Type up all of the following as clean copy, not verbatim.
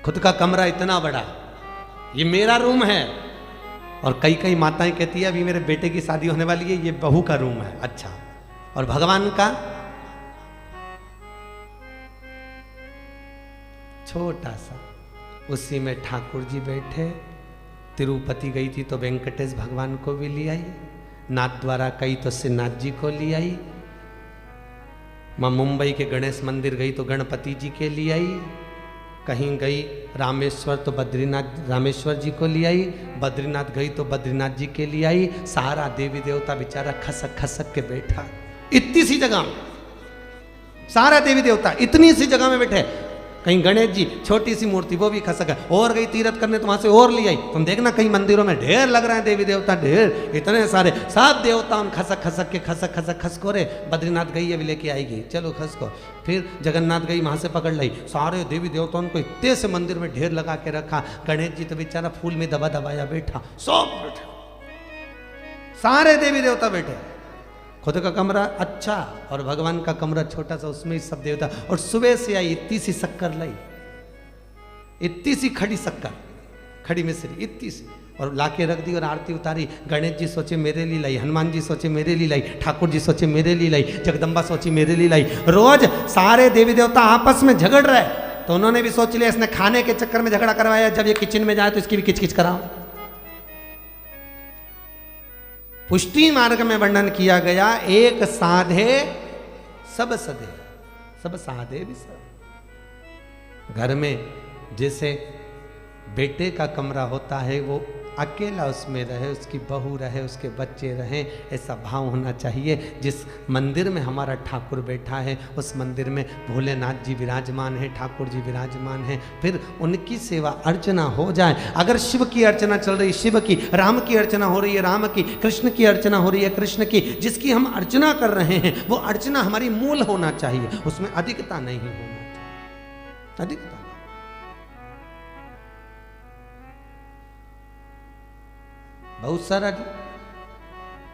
खुद का कमरा इतना बड़ा, ये मेरा रूम है। और कई कई माताएं कहती है अभी मेरे बेटे की शादी होने वाली है, ये बहू का रूम है। अच्छा, और भगवान का छोटा सा, उसी में ठाकुर जी बैठे। तिरुपति गई थी तो वेंकटेश भगवान को भी ले आई, नाथ द्वारा कई तो श्रीनाथ जी को ले आई, मां मुंबई के गणेश मंदिर गई तो गणपति जी के लिए आई, कहीं गई रामेश्वर तो बद्रीनाथ रामेश्वर जी को ले आई, बद्रीनाथ गई तो बद्रीनाथ जी के लिए आई। सारा देवी देवता बेचारा खसक खसक के बैठा, इतनी सी जगह में सारा देवी देवता इतनी सी जगह में बैठे। कहीं गणेश जी छोटी सी मूर्ति वो भी खसक है, और गई तीरथ करने तो वहां से और ले आई। तुम देखना कई मंदिरों में ढेर लग रहे हैं देवी देवता, ढेर इतने सारे, सब देवता उन खसक खसक के खसको रे। बद्रीनाथ गई अभी लेके आएगी, चलो खसको। फिर जगन्नाथ गई, वहां से पकड़ लाई। सारे देवी देवताओं को इतने से मंदिर में ढेर लगा के रखा। गणेश जी तो बेचारा फूल में दबा दबाया बैठा, सब बैठे, सारे देवी देवता बैठे। खुद का कमरा अच्छा और भगवान का कमरा छोटा सा, उसमें ही सब देवता। और सुबह से आई, इतनी सी शक्कर लाई, इतनी सी खड़ी शक्कर, खड़ी मिश्री इतनी सी, और लाके रख दी और आरती उतारी। गणेश जी सोचे मेरे लिए लाई, हनुमान जी सोचे मेरे लिए लाई, ठाकुर जी सोचे मेरे लिए लाई, जगदम्बा सोची मेरे लिए लाई। रोज सारे देवी देवता आपस में झगड़ रहे, तो उन्होंने भी सोच लिया इसने खाने के चक्कर में झगड़ा करवाया, जब ये किचन में जाए तो इसकी भी किचकिच कराओ। पुष्टि मार्ग में वर्णन किया गया, एक साधे सब सधे, सब साधे भी सब। घर में जैसे बेटे का कमरा होता है, वो अकेला उसमें रहे, उसकी बहू रहे, उसके बच्चे रहें, ऐसा भाव होना चाहिए। जिस मंदिर में हमारा ठाकुर बैठा है, उस मंदिर में भोलेनाथ जी विराजमान है, ठाकुर जी विराजमान है, फिर उनकी सेवा अर्चना हो जाए। अगर शिव की अर्चना चल रही शिव की, राम की अर्चना हो रही है राम की, कृष्ण की अर्चना हो रही है कृष्ण की, जिसकी हम अर्चना कर रहे हैं वो अर्चना हमारी मूल होना चाहिए, उसमें अधिकता नहीं होना चाहिए, अधिकता। बहुत सारा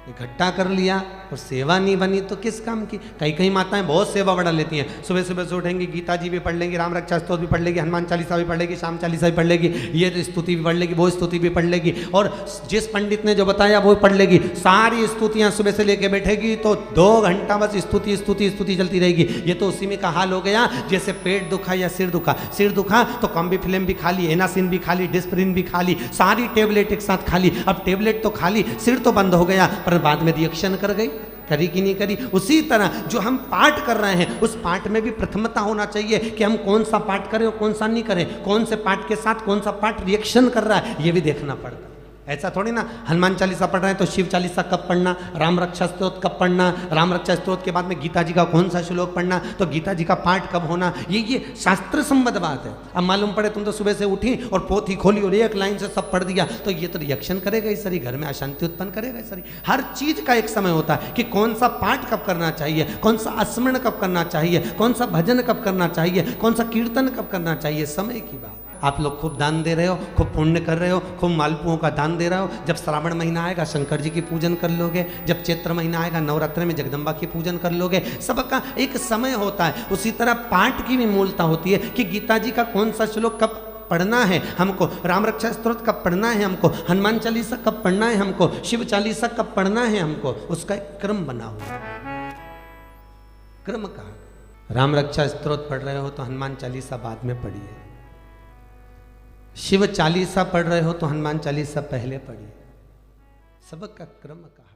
इकट्ठा कर लिया और सेवा नहीं बनी तो किस काम की। कई कई माताएं बहुत सेवा बढ़ा लेती हैं, सुबह सुबह से उठेंगी, गीता जी भी पढ़ लेंगी, राम रक्षा स्तोत्र भी पढ़ लेगी, हनुमान चालीसा भी पढ़ लेगी, शाम चालीसा भी पढ़ लेगी, ये स्तुति भी पढ़ लेगी, वो स्तुति भी पढ़ लेगी, और जिस पंडित ने जो बताया वो पढ़ लेगी। सारी स्तुतियां सुबह से लेके बैठेगी तो 2 घंटा बस स्तुति स्तुति स्तुति चलती रहेगी। ये तो उसी में का हाल हो गया जैसे पेट दुखा या सिर दुखा। सिर दुखा तो कॉम्बी फिल्म भी खा ली, एनासिन भी खा ली, डिस्प्रिन भी खा ली, सारी टेबलेट एक साथ खा ली। अब टेबलेट तो खा ली, सिर तो बंद हो गया, पर बाद में रिएक्शन कर गई, करी कि नहीं करी। उसी तरह जो हम पाठ कर रहे हैं उस पाठ में भी प्रथमता होना चाहिए कि हम कौन सा पाठ करें और कौन सा नहीं करें, कौन से पाठ के साथ कौन सा पाठ रिएक्शन कर रहा है, ये भी देखना पड़ता है। ऐसा थोड़ी ना हनुमान चालीसा पढ़ रहे हैं तो शिव चालीसा कब पढ़ना, राम रक्षा स्तोत्र कब पढ़ना, राम रक्षा स्तोत्र के बाद में गीता जी का कौन सा श्लोक पढ़ना, तो गीता जी का पाठ कब होना, ये शास्त्र संबद्ध बात है। अब मालूम पड़े तुम तो सुबह से उठी और पोथी खोली और एक लाइन से सब पढ़ दिया, तो ये तो रिएक्शन करेगा ही सरी, घर में अशांति उत्पन्न करेगा ही सरी। हर चीज का एक समय होता है कि कौन सा पाठ कब करना चाहिए, कौन सा स्मरण कब करना चाहिए, कौन सा भजन कब करना चाहिए, कौन सा कीर्तन कब करना चाहिए, समय की बात। आप लोग खूब दान दे रहे हो, खूब पुण्य कर रहे हो, खूब मालपुओं का दान दे रहे हो। जब श्रावण महीना आएगा शंकर जी की पूजन कर लोगे, जब चैत्र महीना आएगा नवरात्र में जगदम्बा की पूजन कर लोगे। सबका एक समय होता है। उसी तरह पाठ की भी मूलता होती है कि गीता जी का कौन सा श्लोक कब पढ़ना है हमको, राम रक्षा स्तोत्र कब पढ़ना है हमको, हनुमान चालीसा कब पढ़ना है हमको, शिव चालीसा कब पढ़ना है हमको, उसका एक क्रम बना हुआ। क्रम का राम रक्षा स्तोत्र पढ़ रहे हो तो हनुमान चालीसा बाद में पढ़िए, शिव चालीसा पढ़ रहे हो तो हनुमान चालीसा पहले पढ़िए, सबका क्रम कहा।